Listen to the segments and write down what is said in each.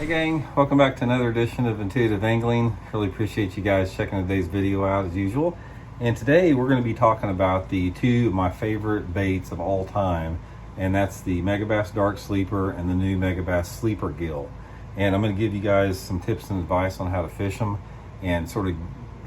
Hey gang, welcome back to another edition of Intuitive Angling. Really appreciate you guys checking today's video out as usual. And today we're going to be talking about the two of my favorite baits of all time, and that's the Megabass Dark Sleeper and the new Megabass Sleeper Gill. And I'm going to give you guys some tips and advice on how to fish them and sort of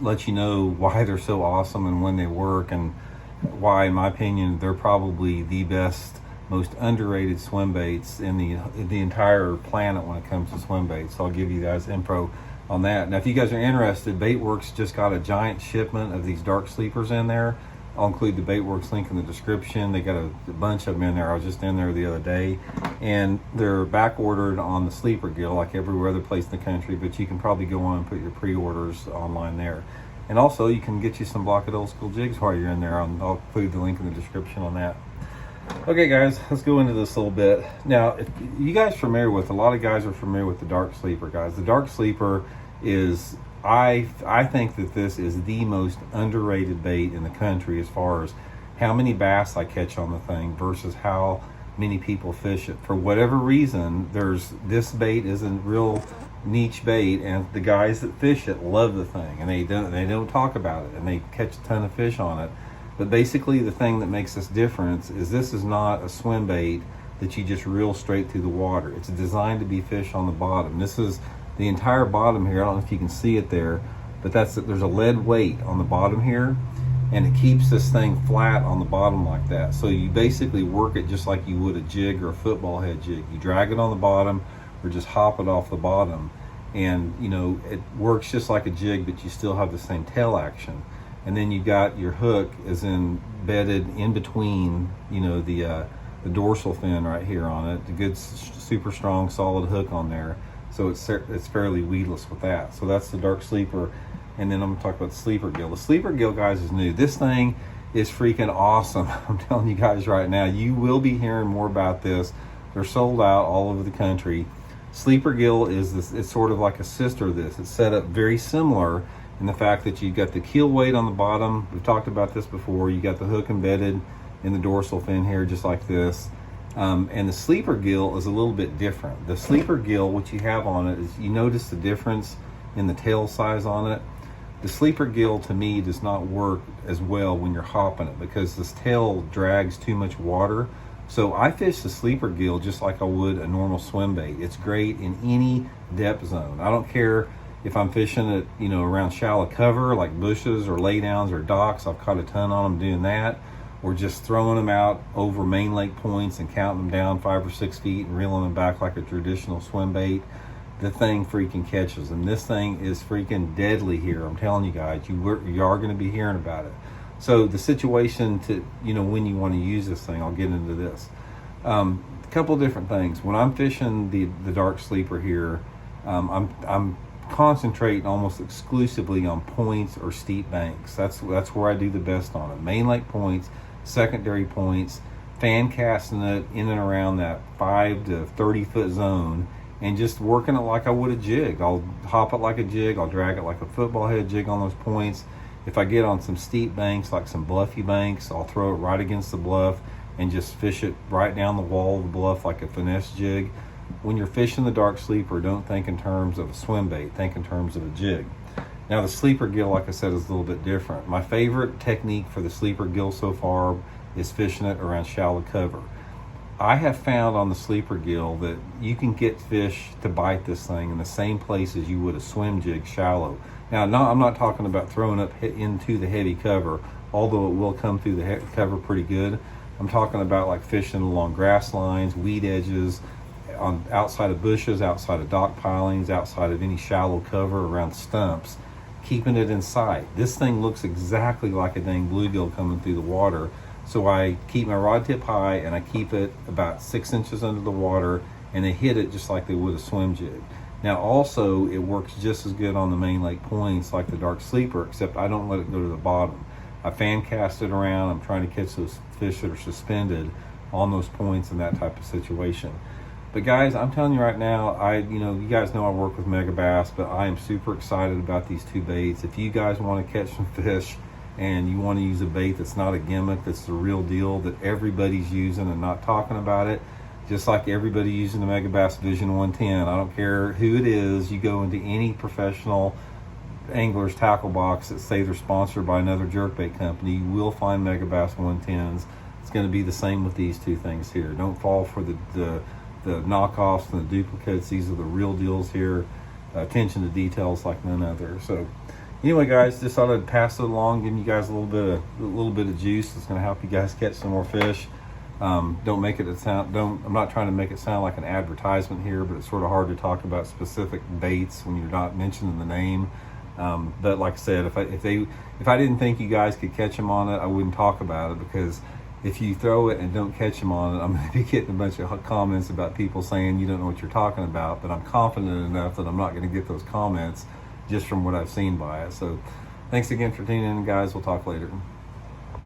let you know why they're so awesome and when they work, and why, in my opinion, they're probably the best, most underrated swim baits in the entire planet when it comes to swim baits. So I'll give you guys info on that. Now, if you guys are interested, Baitworks just got a giant shipment of these dark sleepers in there. I'll include the Baitworks link in the description. They got a bunch of them in there. I was just in there the other day, and they're back ordered on the Sleeper Gill like everywhere other place in the country, but you can probably go on and put your pre-orders online there. And also you can get you some Blocked Old School jigs while you're in there. I'll include the link in the description on that. Okay guys, let's go into this a little bit. Now, if you guys are familiar with, a lot of guys are familiar with the Dark Sleeper, guys. The Dark Sleeper is, I think that this is the most underrated bait in the country as far as how many bass I catch on the thing versus how many people fish it. For whatever reason, this bait is a real niche bait, and the guys that fish it love the thing, and they don't talk about it, and they catch a ton of fish on it. But basically, the thing that makes this difference is this is not a swim bait that you just reel straight through the water. It's designed to be fish on the bottom. This is the entire bottom here. I don't know if you can see it there, but there's a lead weight on the bottom here, and it keeps this thing flat on the bottom like that. So you basically work it just like you would a jig or a football head jig. You drag it on the bottom or just hop it off the bottom, and you know, it works just like a jig, but you still have the same tail action. And then you got your hook is embedded in between, you know, the dorsal fin right here on it. A good, super strong, solid hook on there. So it's fairly weedless with that. So that's the Dark Sleeper. And then I'm gonna talk about the Sleeper Gill. The Sleeper Gill, guys, is new. This thing is freaking awesome. I'm telling you guys right now, you will be hearing more about this. They're sold out all over the country. Sleeper Gill is this, it's sort of like a sister of this. It's set up very similar in the fact that you've got the keel weight on the bottom. We've talked about this before. You got the hook embedded in the dorsal fin here, just like this. And the Sleeper Gill is a little bit different. The Sleeper Gill, what you have on it is, you notice the difference in the tail size on it. The Sleeper Gill, to me, does not work as well when you're hopping it because this tail drags too much water. So I fish the Sleeper Gill just like I would a normal swim bait. It's great in any depth zone. I don't care if I'm fishing it, you know, around shallow cover like bushes or laydowns or docks. I've caught a ton on them doing that, or just throwing them out over main lake points and counting them down 5 or 6 feet and reeling them back like a traditional swim bait. The thing freaking catches them. This thing is freaking deadly here. I'm telling you guys, you are going to be hearing about it. So the situation to, you know, when you want to use this thing, I'll get into this. A couple different things. When I'm fishing the Dark Sleeper here, I'm concentrating almost exclusively on points or steep banks. That's where I do the best on it. Main lake points, secondary points, fan casting it in and around that 5 to 30 foot zone, and just working it like I would a jig. I'll hop it like a jig. I'll drag it like a football head jig on those points. If I get on some steep banks, like some bluffy banks, I'll throw it right against the bluff and just fish it right down the wall of the bluff like a finesse jig. When you're fishing the Dark Sleeper, don't think in terms of a swim bait, think in terms of a jig. Now the Sleeper Gill, like I said, is a little bit different. My favorite technique for the Sleeper Gill so far is fishing it around shallow cover. I have found on the Sleeper Gill that you can get fish to bite this thing in the same place as you would a swim jig shallow. Now, I'm not talking about throwing up into the heavy cover, although it will come through the cover pretty good. I'm talking about like fishing along grass lines, weed edges, on outside of bushes, outside of dock pilings, outside of any shallow cover, around stumps, keeping it in sight. This thing looks exactly like a dang bluegill coming through the water. So I keep my rod tip high and I keep it about 6 inches under the water, and they hit it just like they would a swim jig. Now also, it works just as good on the main lake points like the Dark Sleeper, except I don't let it go to the bottom. I fan cast it around. I'm trying to catch those fish that are suspended on those points in that type of situation. But guys, I'm telling you right now, you guys know I work with Megabass, but I am super excited about these two baits. If you guys want to catch some fish and you want to use a bait that's not a gimmick, that's the real deal, that everybody's using and not talking about it, just like everybody using the Megabass Vision 110. I don't care who it is. You go into any professional angler's tackle box that say they're sponsored by another jerkbait company, you will find Megabass 110s. It's going to be the same with these two things here. Don't fall for the knockoffs and the duplicates. These are the real deals here. Attention to details like none other. So anyway, guys, just thought I'd pass it along, giving you guys a little bit of juice. It's going to help you guys catch some more fish. Don't make it sound. I'm not trying to make it sound like an advertisement here, but it's sort of hard to talk about specific baits when you're not mentioning the name. But like I said, if I didn't think you guys could catch them on it, I wouldn't talk about it, because if you throw it and don't catch them on it, I'm going to be getting a bunch of comments about people saying you don't know what you're talking about. But I'm confident enough that I'm not going to get those comments just from what I've seen by it. So thanks again for tuning in, guys. We'll talk later.